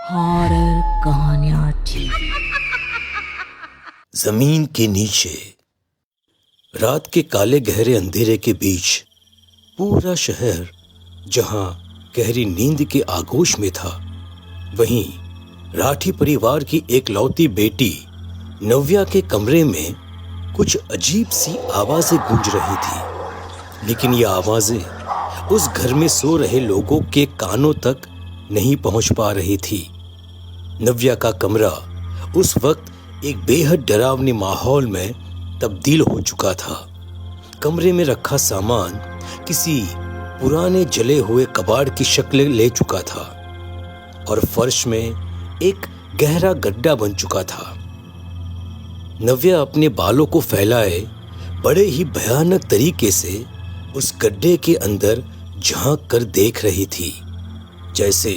Horror कहानियां थी। जमीन के नीचे रात के काले गहरे अंधेरे के बीच पूरा शहर जहां गहरी नींद के आगोश में था, वहीं राठी परिवार की एकलौती बेटी नव्या के कमरे में कुछ अजीब सी आवाजें गूंज रही थी। लेकिन ये आवाजें उस घर में सो रहे लोगों के कानों तक नहीं पहुंच पा रही थी। नव्या का कमरा उस वक्त एक बेहद डरावने माहौल में तब्दील हो चुका था। कमरे में रखा सामान किसी पुराने जले हुए कबाड़ की शक्ल ले चुका था और फर्श में एक गहरा गड्ढा बन चुका था। नव्या अपने बालों को फैलाए बड़े ही भयानक तरीके से उस गड्ढे के अंदर झांक कर देख रही थी, जैसे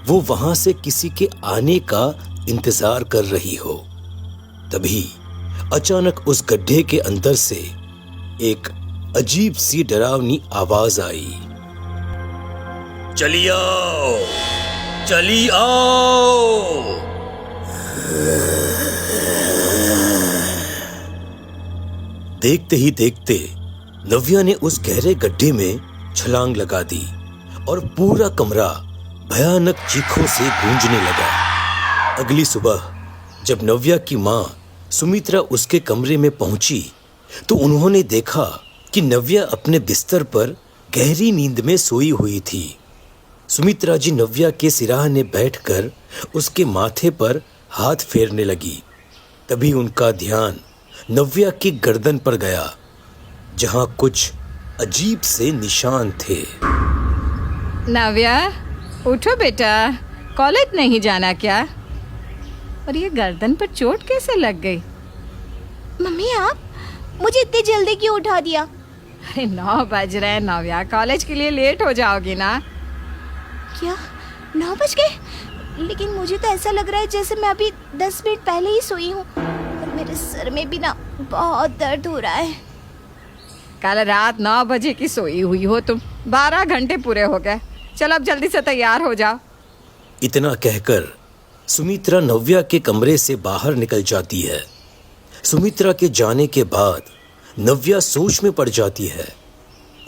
वो वहां से किसी के आने का इंतजार कर रही हो। तभी अचानक उस गड्ढे के अंदर से एक अजीब सी डरावनी आवाज आई। चली आओ, चली आओ। देखते ही देखते नव्या ने उस गहरे गड्ढे में छलांग लगा दी और पूरा कमरा भयानक चीखों से गूंजने लगा। अगली सुबह जब नव्या की मां सुमित्रा उसके कमरे में पहुंची तो उन्होंने देखा कि नव्या अपने बिस्तर पर गहरी नींद में सोई हुई थी। सुमित्रा जी नव्या के सिराहने बैठकर उसके माथे पर हाथ फेरने लगी। तभी उनका ध्यान नव्या की गर्दन पर गया, जहां कुछ अजीब से निशान थे। नव्या, उठो बेटा, कॉलेज नहीं जाना क्या? और ये गर्दन पर चोट कैसे लग गई? मम्मी, आप मुझे इतनी जल्दी क्यों उठा दिया? अरे 9 बज रहे हैं नव्या, कॉलेज के लिए लेट हो जाओगी ना। क्या 9 बज गए? लेकिन मुझे तो ऐसा लग रहा है जैसे मैं अभी 10 मिनट पहले ही सोई हूँ और मेरे सर में भी ना बहुत दर्द हो रहा है। कल रात 9 बजे की सोई हुई हो तुम, 12 घंटे पूरे हो गए। चल अब जल्दी से तैयार हो जाओ। इतना कहकर सुमित्रा नव्या के कमरे से बाहर निकल जाती है। सुमित्रा के जाने के बाद नव्या सोच में पड़ जाती है।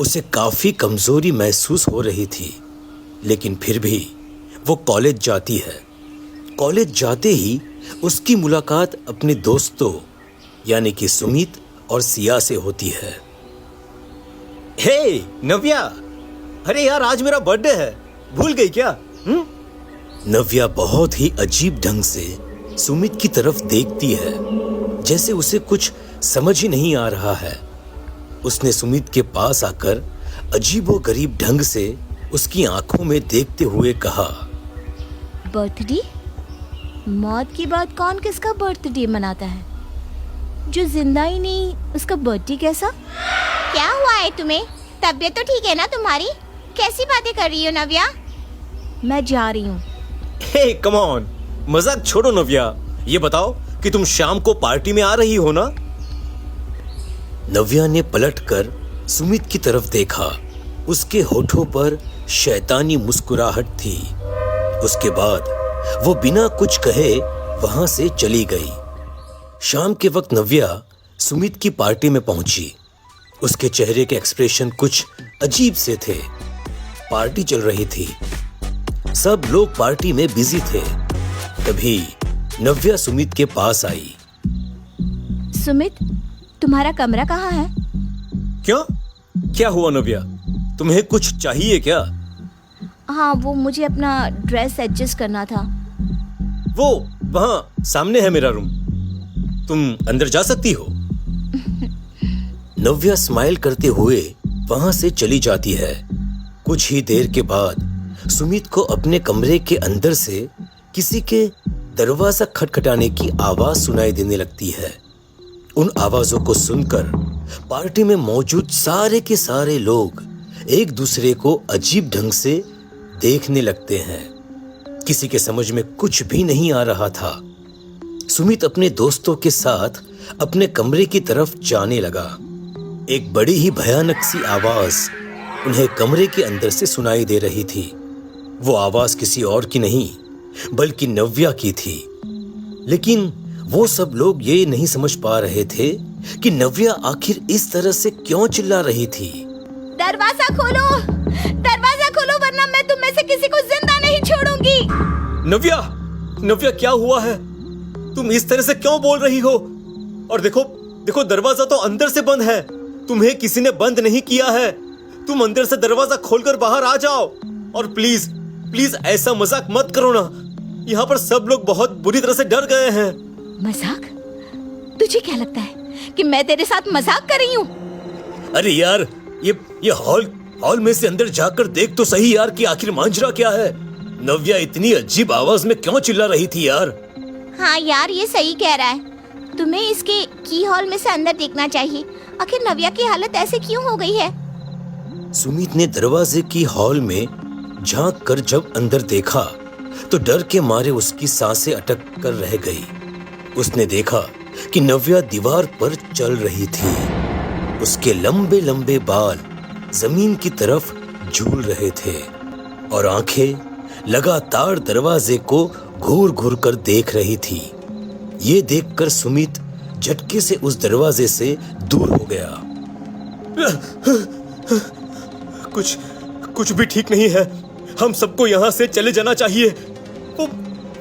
उसे काफी कमजोरी महसूस हो रही थी, लेकिन फिर भी वो कॉलेज जाती है। कॉलेज जाते ही उसकी मुलाकात अपने दोस्तों यानी कि सुमित और सिया से होती है। हे नव्या, अरे यार आज मेरा बर्थडे है, भूल गई क्या? नव्या बहुत ही अजीब ढंग से सुमित की तरफ देखती है, जैसे उसे कुछ समझ ही नहीं आ रहा है। उसने सुमित के पास आकर अजीबोगरीब ढंग से उसकी आंखों में देखते हुए कहा, बर्थडे? मौत के बाद कौन किसका बर्थडे मनाता है? जो जिंदा ही नहीं उसका बर्थडे कैसा? क्या हुआ है तुम्हें? तबीयत तो ठीक है ना तुम्हारी? कैसी बातें कर रही हो नव्या? मैं जा रही हूँ। हे कम ऑन, मजाक छोड़ो नव्या, ये बताओ कि तुम शाम को पार्टी में आ रही हो ना? नव्या ने पलटकर सुमित की तरफ देखा। उसके होठों पर शैतानी मुस्कुराहट थी। उसके बाद वो बिना कुछ कहे वहां से चली गई। शाम के वक्त नव्या सुमित की पार्टी में पहुंची। उसके चेहरे के एक्सप्रेशन कुछ अजीब से थे। पार्टी चल रही थी, सब लोग पार्टी में बिजी थे। तभी नव्या सुमित के पास आई। सुमित, तुम्हारा कमरा कहाँ है? क्यों, क्या हुआ नव्या? तुम्हें कुछ चाहिए क्या? हाँ, वो मुझे अपना ड्रेस एडजस्ट करना था। वो वहां सामने है मेरा रूम, तुम अंदर जा सकती हो। नव्या स्माइल करते हुए वहां से चली जाती है। कुछ ही देर के बाद सुमित को अपने कमरे के अंदर से किसी के दरवाजा खटखटाने की आवाज सुनाई देने लगती है। उन आवाजों को सुनकर पार्टी में मौजूद सारे के सारे लोग एक दूसरे को अजीब ढंग से देखने लगते हैं। किसी के समझ में कुछ भी नहीं आ रहा था। सुमित अपने दोस्तों के साथ अपने कमरे की तरफ जाने लगा। एक बड़ी ही भयानक सी आवाज उन्हें कमरे के अंदर से सुनाई दे रही थी। वो आवाज किसी और की नहीं, बल्कि नव्या की थी। लेकिन वो सब लोग ये नहीं समझ पा रहे थे कि नव्या आखिर इस तरह से क्यों चिल्ला रही थी। दरवाजा खोलो, दरवाजा खोलो, वरना मैं तुम में से किसी को जिंदा नहीं छोड़ूंगी। नव्या, नव्या क्या हुआ है? तुम इस तरह से क्यों बोल रही हो? और देखो देखो, दरवाजा तो अंदर से बंद है, तुम्हें किसी ने बंद नहीं किया है। तुम अंदर से दरवाजा खोलकर बाहर आ जाओ। और प्लीज प्लीज ऐसा मजाक मत करो ना, यहाँ पर सब लोग बहुत बुरी तरह से डर गए हैं। मजाक? तुझे क्या लगता है कि मैं तेरे साथ मजाक कर रही हूँ? अरे यार, ये हॉल में से अंदर जाकर देख तो सही यार कि आखिर मांजरा क्या है। नव्या इतनी अजीब आवाज में क्यों चिल्ला रही थी यार। हाँ यार, ये सही कह रहा है। तुम्हें इसके की हॉल में से अंदर देखना चाहिए। आखिर नव्या की हालत ऐसे क्यों हो गई है? सुमित ने दरवाजे की हॉल में झांक कर जब अंदर देखा तो डर के मारे उसकी सांसें अटक कर रह गई। उसने देखा कि नव्या दीवार पर चल रही थी। उसके लंबे लंबे बाल जमीन की तरफ झूल रहे थे और आंखें लगातार दरवाजे को घूर घूर कर देख रही थी। ये देखकर सुमित झटके से उस दरवाजे से दूर हो गया। कुछ भी ठीक नहीं है, हम सबको यहाँ से चले जाना चाहिए।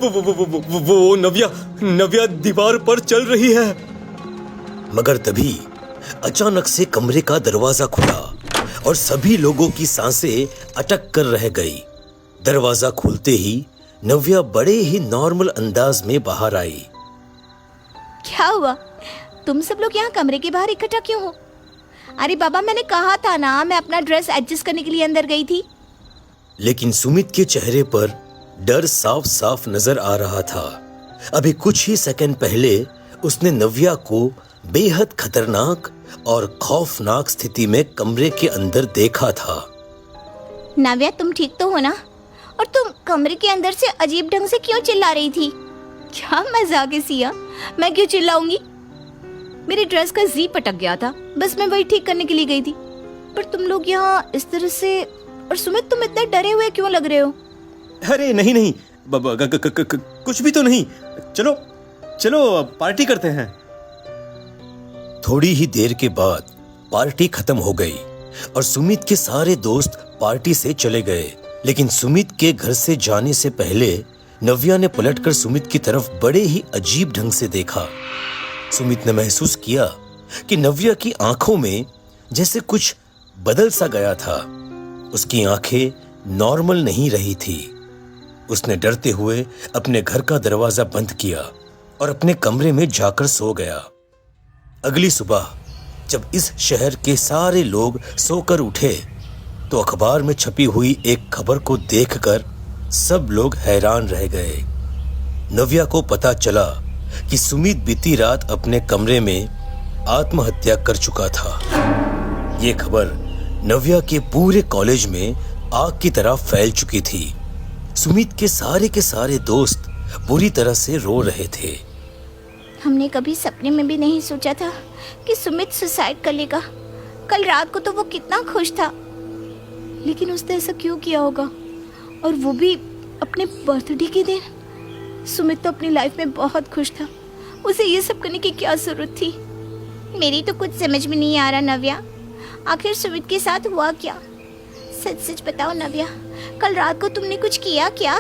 वो नव्या दीवार पर चल रही है। मगर तभी अचानक से कमरे का दरवाजा खुला और सभी लोगों की सांसें अटक कर रह गई। दरवाजा खुलते ही नव्या बड़े ही नॉर्मल अंदाज में बाहर आई। क्या हुआ? तुम सब लोग यहाँ कमरे के बाहर इकट्ठा क्यों हो? अरे बाबा, मैंने कहा था ना, मैं अपना ड्रेस एडजस्ट करने के लिए अंदर गई थी। लेकिन सुमित के चेहरे पर डर साफ साफ नजर आ रहा था। अभी कुछ ही सेकंड पहले उसने नव्या को बेहद खतरनाक और खौफनाक स्थिति में कमरे के अंदर देखा था। नव्या, तुम ठीक तो हो ना? और तुम कमरे के अंदर से अजीब ढंग से क्यों चिल्ला रही थी? क्या मजाक है सिया, मैं क्यों चिल्लाऊंगी? मेरी ड्रेस का जीप अटक गया था, बस मैं वही ठीक करने के लिए गई थी। पर तुम लोग यहाँ इस तरह से, और सुमित तुम इतने डरे हुए क्यों लग रहे हो? अरे नहीं, कुछ भी तो नहीं। चलो चलो पार्टी करते हैं। थोड़ी ही देर के बाद पार्टी खत्म हो गई और सुमित के सारे दोस्त पार्टी से चले गए। लेकिन सुमित के घर से जाने से पहले नव्या ने पलटकर सुमित की तरफ बड़े ही अजीब ढंग से देखा। सुमित ने महसूस किया कि नव्या की आंखों में जैसे कुछ बदल सा गया था। उसकी आंखें नॉर्मल नहीं रही थी। उसने डरते हुए अपने घर का दरवाजा बंद किया और अपने कमरे में जाकर सो गया। अगली सुबह जब इस शहर के सारे लोग सोकर उठे तो अखबार में छपी हुई एक खबर को देखकर सब लोग हैरान रह गए। नव्या को पता चला कि सुमित बीती रात अपने कमरे में आत्महत्या कर चुका था। ये खबर नव्या के पूरे कॉलेज में आग की तरह फैल चुकी थी। सुमित के सारे दोस्त बुरी तरह से रो रहे थे। हमने कभी सपने में भी नहीं सोचा था कि सुमित सुसाइड कर लेगा। कल रात को तो वो कितना खुश था, लेकिन उसने ऐसा क्यों किया होगा, और वो भी अपने बर्थडे के दिन? सुमित तो अपनी लाइफ में बहुत खुश था, उसे ये सब करने की क्या जरूरत थी? मेरी तो कुछ समझ में नहीं आ रहा नव्या, आखिर सुमित के साथ हुआ क्या? सच सच बताओ नव्या, कल रात को तुमने कुछ किया क्या?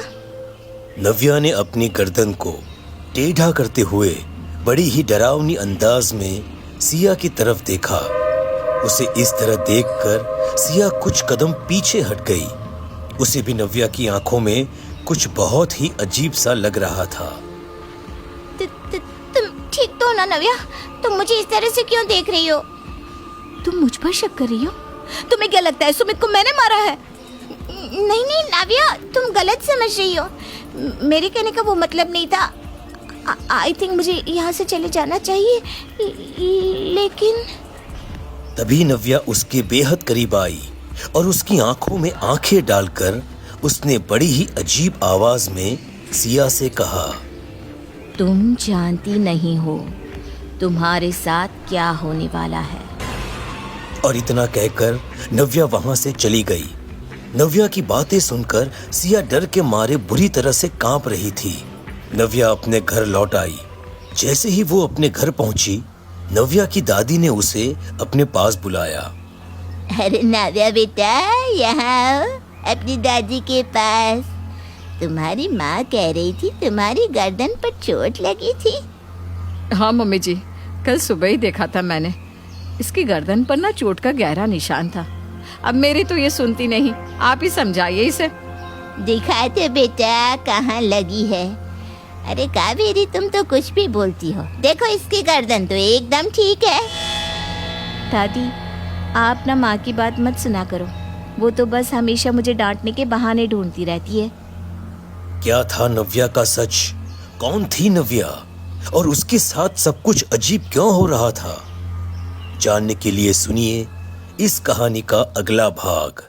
नव्या ने अपनी गर्दन को टेढ़ा करते हुए बड़ी ही डरावनी अंदाज में सिया की तरफ देखा। उसे इस तरह देखकर सिया कुछ कदम पीछे हट गई। उसे भी नव्या की आंखों में कुछ बहुत ही अजीब सा लग रहा था। तुम ठीक तो हो ना नव्या? तुम मुझे इस तरह से क्यों देख रही हो? तुम मुझ पर शक कर रही हो? तुम्हें क्या लगता है सुमित को मैंने मारा है? नहीं नहीं नव्या, तुम गलत समझ रही हो। मेरे कहने का वो मतलब नहीं था। आई थिंक मुझे यहाँ से चले जाना चाहिए, लेकिन तभी नव्या उसके बेहद करीब आई और उसकी आंखों में आंखें डालकर उसने बड़ी ही अजीब आवाज में सिया से कहा, तुम जानती नहीं हो तुम्हारे साथ क्या होने वाला है। और इतना कहकर नव्या वहां से चली गई। नव्या की बातें सुनकर सिया डर के मारे बुरी तरह से कांप रही थी। नव्या अपने घर लौट आई। जैसे ही वो अपने घर पहुंची, नव्या की दादी ने उसे अपने पास बुलाया। अरे नाव्या बेटा, यहाँ आओ अपनी दादी के पास। तुम्हारी माँ कह रही थी तुम्हारी गर्दन पर चोट लगी थी। हाँ मम्मी जी, कल सुबह ही देखा था मैंने। इसकी गर्दन पर ना चोट का गहरा निशान था। अब मेरी तो ये सुनती नहीं, आप ही समझाइए इसे। दिखाते बेटा कहाँ लगी है। अरे कावेरी, तुम तो कुछ भी बोलती हो। देखो इसकी गर्दन तो एकदम ठीक है। दादी, आप ना माँ की बात मत सुना करो। वो तो बस हमेशा मुझे डांटने के बहाने ढूंढती रहती है। क्या था नव्या का सच? कौन थी नव्या और उसके साथ सब कुछ अजीब क्यों हो रहा था? जानने के लिए सुनिए इस कहानी का अगला भाग।